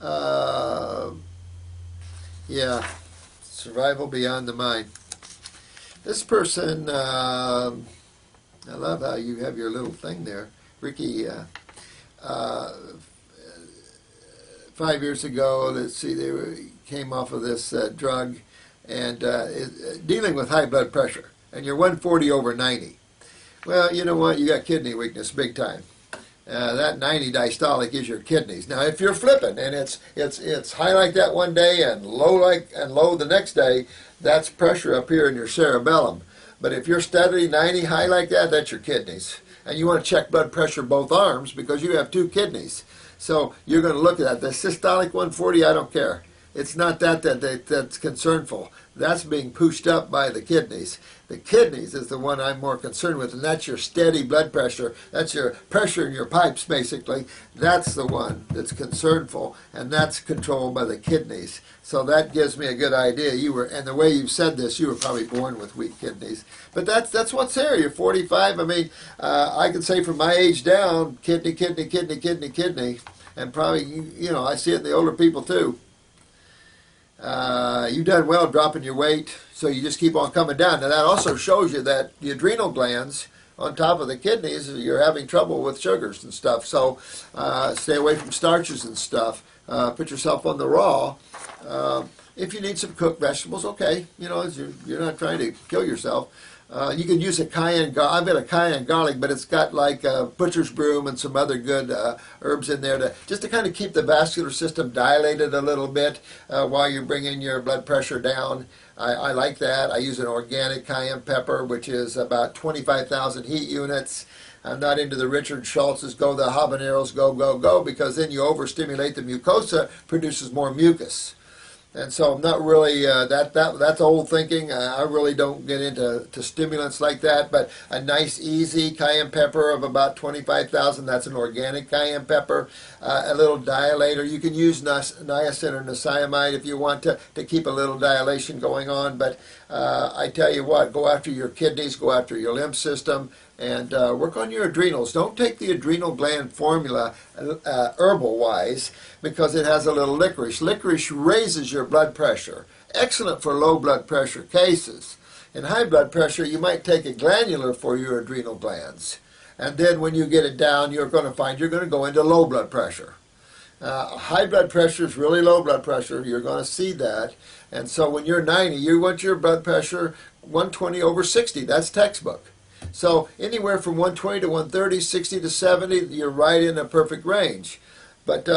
Uh, yeah, survival beyond the mind. This person, I love how you have your little thing there. Ricky, uh, 5 years ago, let's see, came off of this drug and dealing with high blood pressure. And you're 140 over 90. Well, you know what? You got kidney weakness big time. That 90 diastolic is your kidneys. Now, if you're flipping and it's high like that one day and low the next day, that's pressure up here in your cerebellum. But if you're steadily 90 high like that, that's your kidneys. And you want to check blood pressure both arms because you have two kidneys. So you're going to look at that. The systolic 140, I don't care. It's not that's concernful. That's being pushed up by the kidneys. The kidneys is the one I'm more concerned with, and that's your steady blood pressure. That's your pressure in your pipes, basically. That's the one that's concernful, and that's controlled by the kidneys. So that gives me a good idea. And the way you've said this, you were probably born with weak kidneys. But that's what's there. You're 45. I mean, I can say from my age down, kidney, and probably, I see it in the older people too. You've done well dropping your weight, so you just keep on coming down. Now that also shows you that the adrenal glands on top of the kidneys, you're having trouble with sugars and stuff. So stay away from starches and stuff. Put yourself on the raw. If you need some cooked vegetables, okay. You're not trying to kill yourself. You can use a cayenne garlic. I've got a cayenne garlic, but it's got like butcher's broom and some other good herbs in there just to kind of keep the vascular system dilated a little bit while you're bringing your blood pressure down. I like that. I use an organic cayenne pepper, which is about 25,000 heat units. I'm not into the Richard Schultz's go, the habaneros, go, because then you overstimulate the mucosa, produces more mucus. And so I'm not really, that's old thinking. I really don't get into stimulants like that, but a nice, easy cayenne pepper of about 25,000, that's an organic cayenne pepper. A little dilator. You can use niacin or niacinamide if you want to keep a little dilation going on, but I tell you what, go after your kidneys, go after your lymph system, and work on your adrenals. Don't take the adrenal gland formula herbal-wise because it has a little licorice. Licorice raises your blood pressure. Excellent for low blood pressure cases. In high blood pressure, you might take a glandular for your adrenal glands. And then when you get it down, you're going to find you're going to go into low blood pressure. High blood pressure is really low blood pressure. You're going to see that. And so when you're 90, you want your blood pressure 120 over 60. That's textbook. So anywhere from 120 to 130, 60 to 70, you're right in a perfect range. But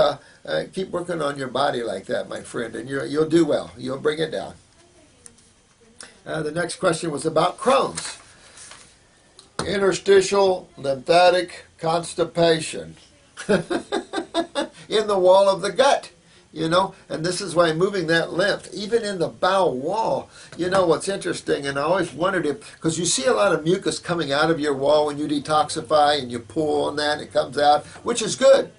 keep working on your body like that, my friend, and you'll do well. You'll bring it down. The next question was about Crohn's. Interstitial lymphatic constipation in the wall of the gut. And this is why moving that lymph, even in the bowel wall, what's interesting, and I always wondered because you see a lot of mucus coming out of your wall when you detoxify and you pull on that and it comes out, which is good.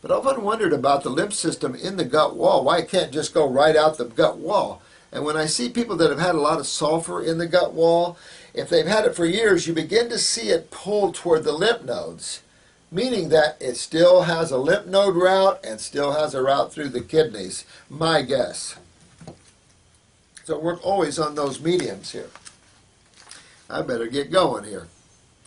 But I've often wondered about the lymph system in the gut wall, why it can't just go right out the gut wall. And when I see people that have had a lot of sulfur in the gut wall, if they've had it for years, you begin to see it pull toward the lymph nodes, meaning that it still has a lymph node route and still has a route through the kidneys, my guess. So work always on those mediums here. I better get going here.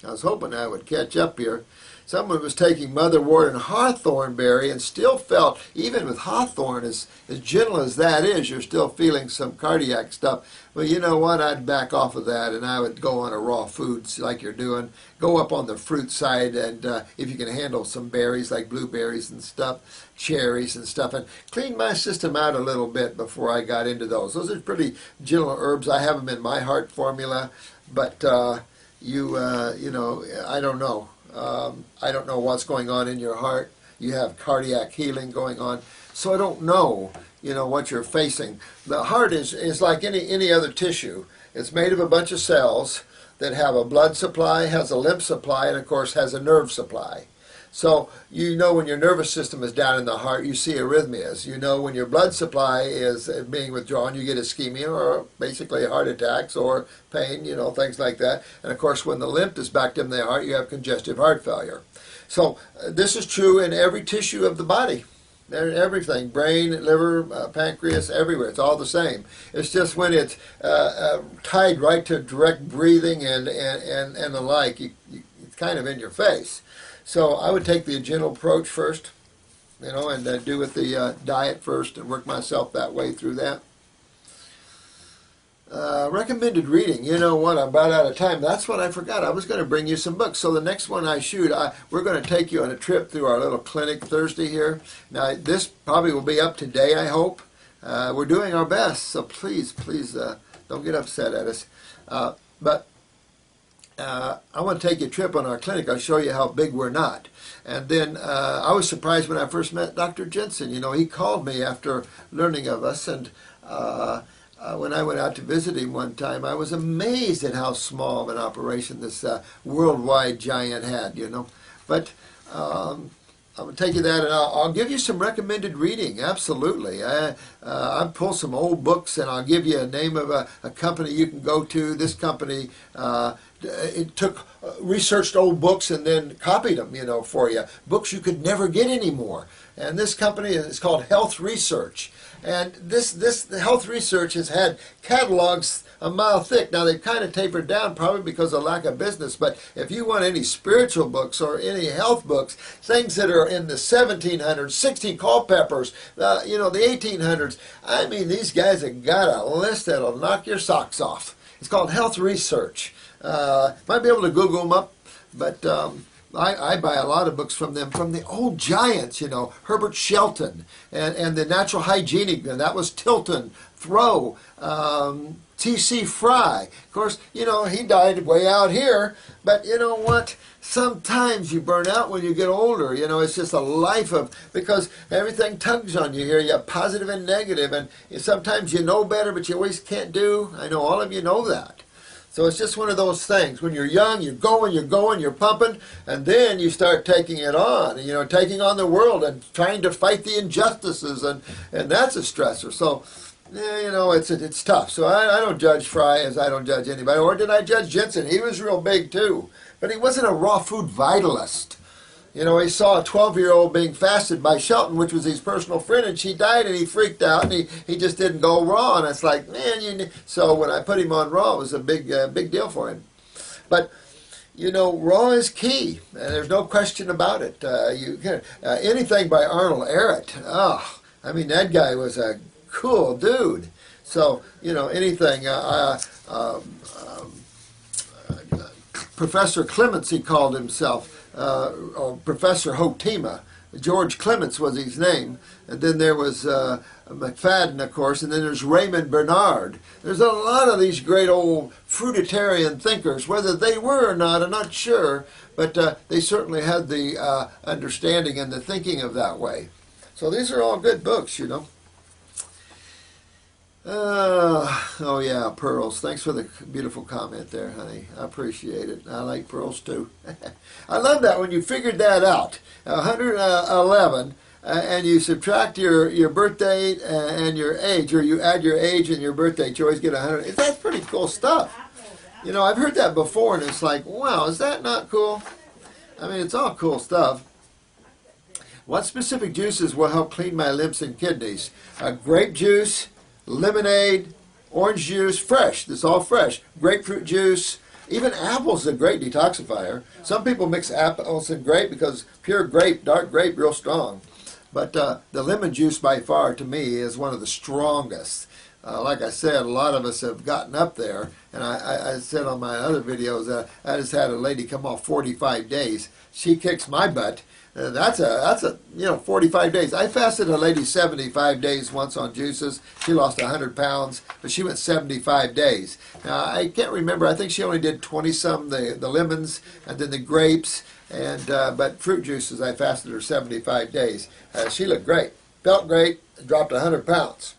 I was hoping I would catch up here. Someone was taking motherwort and hawthorn berry and still felt, even with hawthorn, as gentle as that is, you're still feeling some cardiac stuff. Well, you know what? I'd back off of that and I would go on a raw foods like you're doing. Go up on the fruit side, and if you can handle some berries like blueberries and stuff, cherries and stuff, and clean my system out a little bit before I got into those. Those are pretty gentle herbs. I have them in my heart formula, but I don't know. I don't know what's going on in your heart. You have cardiac healing going on. So I don't know, what you're facing. The heart is like any other tissue. It's made of a bunch of cells that have a blood supply, has a lymph supply, and of course has a nerve supply. So when your nervous system is down in the heart, you see arrhythmias. When your blood supply is being withdrawn, you get ischemia or basically heart attacks or pain, things like that. And of course, when the lymph is backed in the heart, you have congestive heart failure. So this is true in every tissue of the body. Everything, brain, liver, pancreas, everywhere. It's all the same. It's just when it's tied right to direct breathing and the like, it's kind of in your face. So I would take the gentle approach first, and do with the diet first and work myself that way through that. Recommended reading. You know what? I'm about out of time. That's what I forgot. I was going to bring you some books. So the next one I shoot, we're going to take you on a trip through our little clinic Thursday here. Now, this probably will be up today, I hope. We're doing our best, so please don't get upset at us. But I want to take you a trip on our clinic. I'll show you how big we're not. And then I was surprised when I first met Dr. Jensen. He called me after learning of us, and when I went out to visit him one time, I was amazed at how small of an operation this worldwide giant had, But I'm going to take you that, and I'll give you some recommended reading, absolutely. I'll pull some old books, and I'll give you a name of a company you can go to. This company, it took researched old books and then copied them, for you. Books you could never get anymore. And this company is called Health Research. And the Health Research has had catalogs a mile thick. Now, they've kind of tapered down probably because of lack of business, but if you want any spiritual books or any health books, things that are in the 1700s, 16 Culpepper's, the 1800s, I mean, these guys have got a list that'll knock your socks off. It's called Health Research. Might be able to Google them up, but I buy a lot of books from them, from the old giants, Herbert Shelton and the Natural Hygienic, that was Tilton, Thoreau, T.C. Fry. Of course, he died way out here, but you know what? Sometimes you burn out when you get older. It's just a life because everything tugs on you here. You have positive and negative, and sometimes you know better, but you always can't do. I know all of you know that. So it's just one of those things. When you're young, you're going, you're pumping, and then you start taking it on, taking on the world and trying to fight the injustices, and that's a stressor. So, it's tough. So I don't judge Fry as I don't judge anybody. Or did I judge Jensen? He was real big too. But he wasn't a raw food vitalist. He saw a 12-year-old being fasted by Shelton, which was his personal friend, and she died, and he freaked out, and he just didn't go raw. And it's like, man, so when I put him on raw, it was a big deal for him. But, raw is key, and there's no question about it. Anything by Arnold Ehret, that guy was a cool dude. So, anything. Professor Clements, he called himself. Or Professor Hotima. George Clements was his name. And then there was McFadden, of course, and then there's Raymond Bernard. There's a lot of these great old fruitarian thinkers. Whether they were or not, I'm not sure, but they certainly had the understanding and the thinking of that way. So these are all good books, Oh yeah, pearls. Thanks for the beautiful comment there, honey. I appreciate it. I like pearls too. I love that when you figured that out. 111, and you subtract your birth date and your age, or you add your age and your birth date, you always get 100. That's pretty cool stuff. I've heard that before, and it's like, wow, is that not cool? I mean, it's all cool stuff. What specific juices will help clean my limbs and kidneys? Grape juice, lemonade, orange juice, fresh. This is all fresh. Grapefruit juice. Even apples is a great detoxifier. Some people mix apples and grape because pure grape, dark grape, real strong. But the lemon juice by far, to me, is one of the strongest. Like I said, a lot of us have gotten up there. And I said on my other videos, I just had a lady come off 45 days. She kicks my butt. That's a 45 days. I fasted a lady 75 days once on juices. She lost 100 pounds, but she went 75 days. Now, I can't remember. I think she only did 20-some, the lemons, and then the grapes, but fruit juices, I fasted her 75 days. She looked great, felt great, dropped 100 pounds.